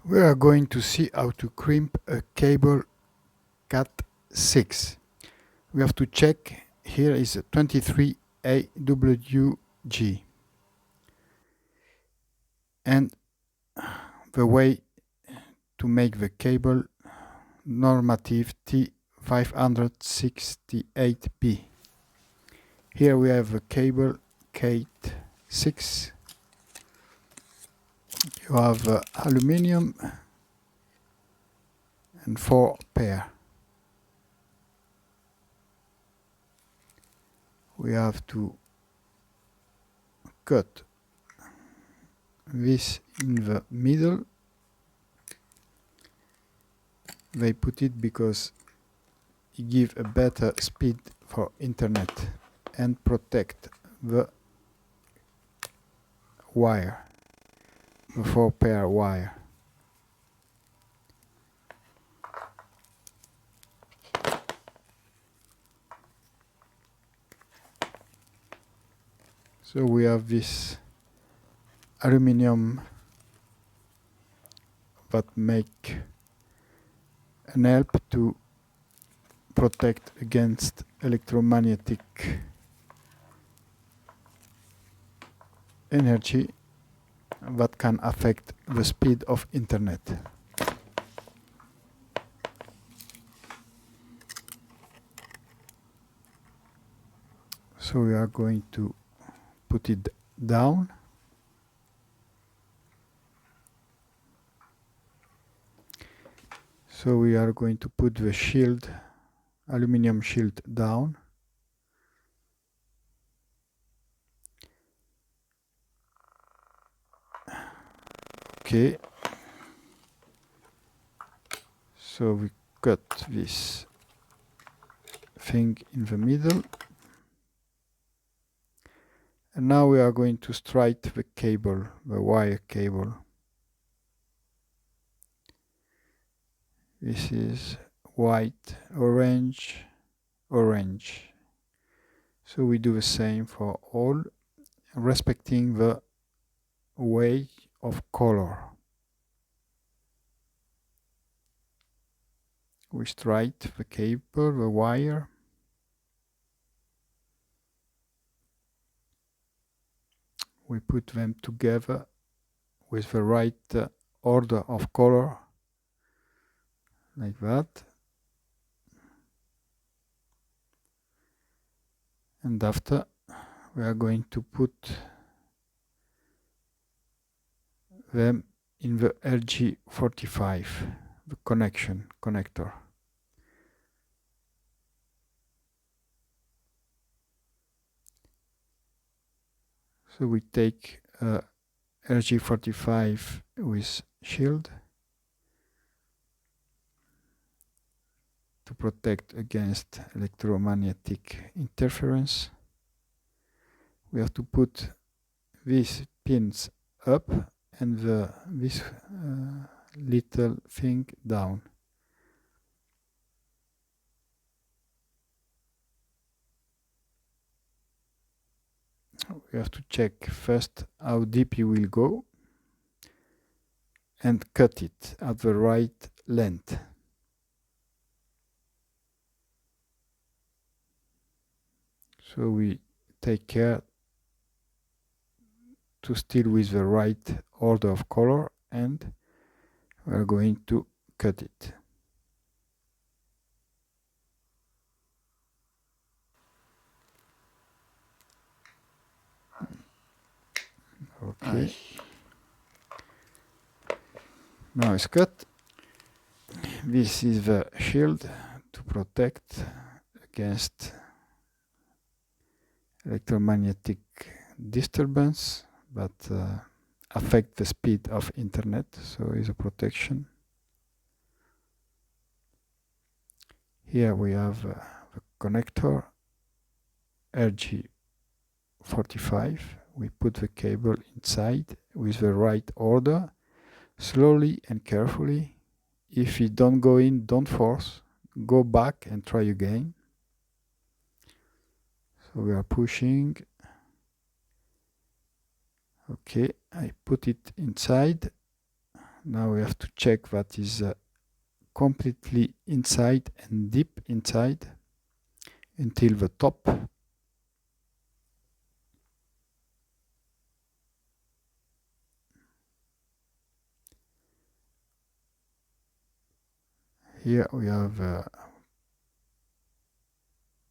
We are going to see how to crimp a cable Cat6. We have to check. Here is a 23 AWG, and the way to make the cable normative T568B. Here we have a cable Cat6. You have aluminium and 4 pair. We have to cut this in the middle. They put it because it gives a better speed for internet and protect the wire, the 4 pair wire. So we have this aluminium that make an help to protect against electromagnetic energy that can affect the speed of internet. So we are going to put it down. So we are going to put the shield, aluminium shield, down. Okay. So we cut this thing in the middle. And now we are going to strike the cable, the wire cable. This is white, orange, orange. So we do the same for all, respecting the way of color. We strike the cable, the wire. We put them together with the right order of color, like that. And after, we are going to put them in the RJ45, the connector. So we take RJ45 with shield to protect against electromagnetic interference. We have to put these pins up and this little thing down. We have to check first how deep you will go and cut it at the right length. So we take care to still with the right order of color, and we are going to cut it. Okay. Now it's cut. This is the shield to protect against electromagnetic disturbance that affect the speed of internet, so is a protection. Here we have the connector RJ45. We put the cable inside with the right order, slowly and carefully. If it don't go in, don't force. Go back and try again. So we are pushing. Okay, I put it inside. Now we have to check that is completely inside and deep inside until the top. Here we have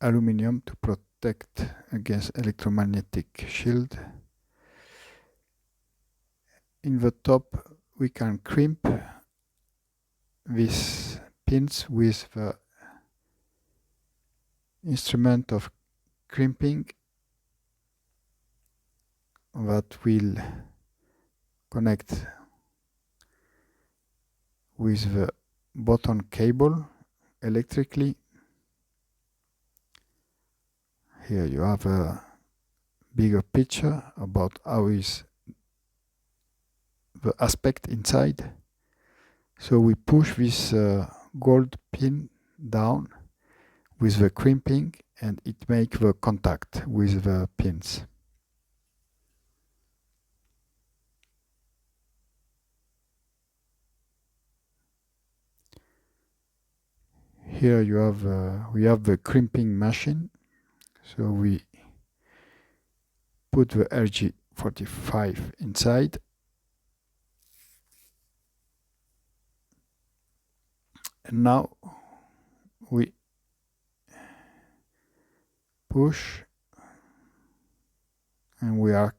aluminium to protect against electromagnetic shield. In the top we can crimp these pins with the instrument of crimping that will connect with the bottom cable electrically. Here you have a bigger picture about how is the aspect inside. So we push this gold pin down with the crimping and it makes the contact with the pins. Here you have we have the crimping machine. So we put the RJ45 inside. And now we push and we are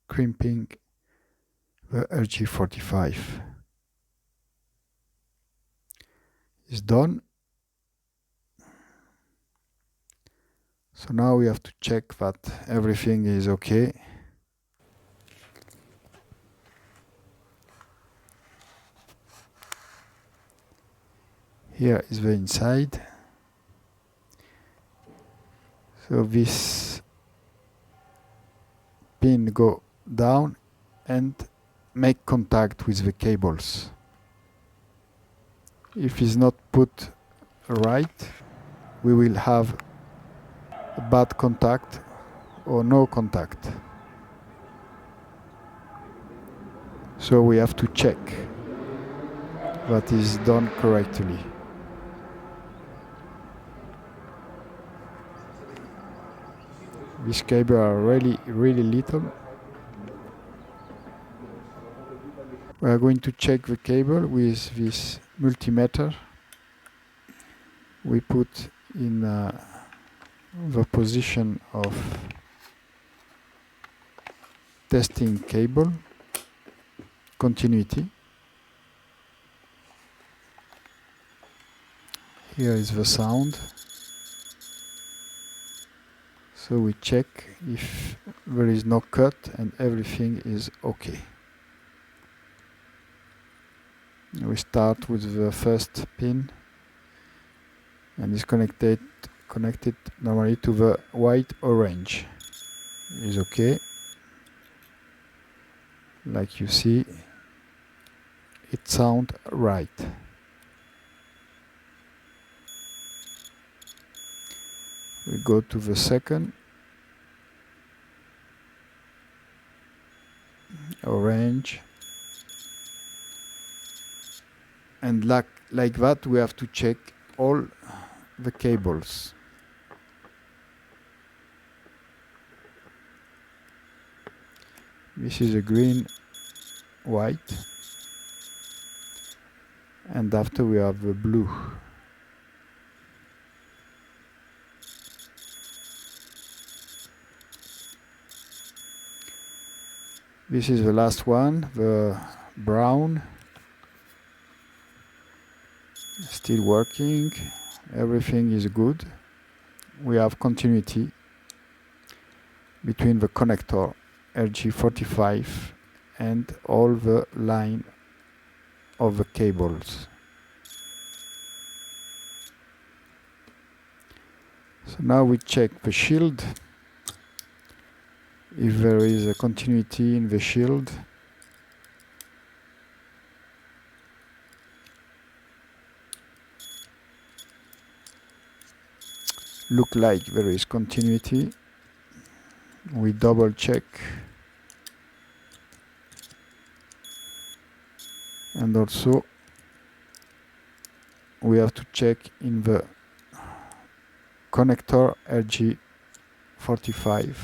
crimping the RJ45. It's done. So now we have to check that everything is okay. Here is the inside. So this pin go down and make contact with the cables. If it's not put right, we will have a bad contact or no contact. So we have to check that is done correctly. These cables are really little. We are going to check the cable with this multimeter. We put in the position of testing cable continuity. Here is the sound. So we check if there is no cut and everything is okay. We start with the first pin and is connected normally to the white orange. Is okay. Like you see, it sounds right. We go to the second. Orange. And like that we have to check all the cables. This is a green, white, and after we have the blue. This is the last one, the brown. Still working, everything is good. We have continuity between the connector RJ45 and all the line of the cables. So now we check the shield, if there is a continuity in the shield. Look like there is continuity. We double check. And also we have to check in the connector RJ45,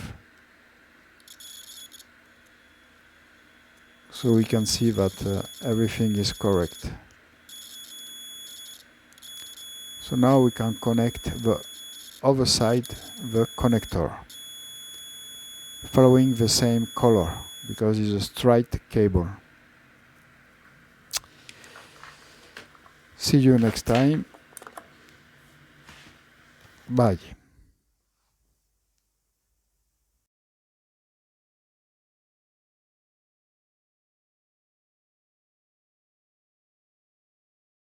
so we can see that everything is correct. So now we can connect the other side, the connector, following the same color because it's a straight cable. See you next time. Bye.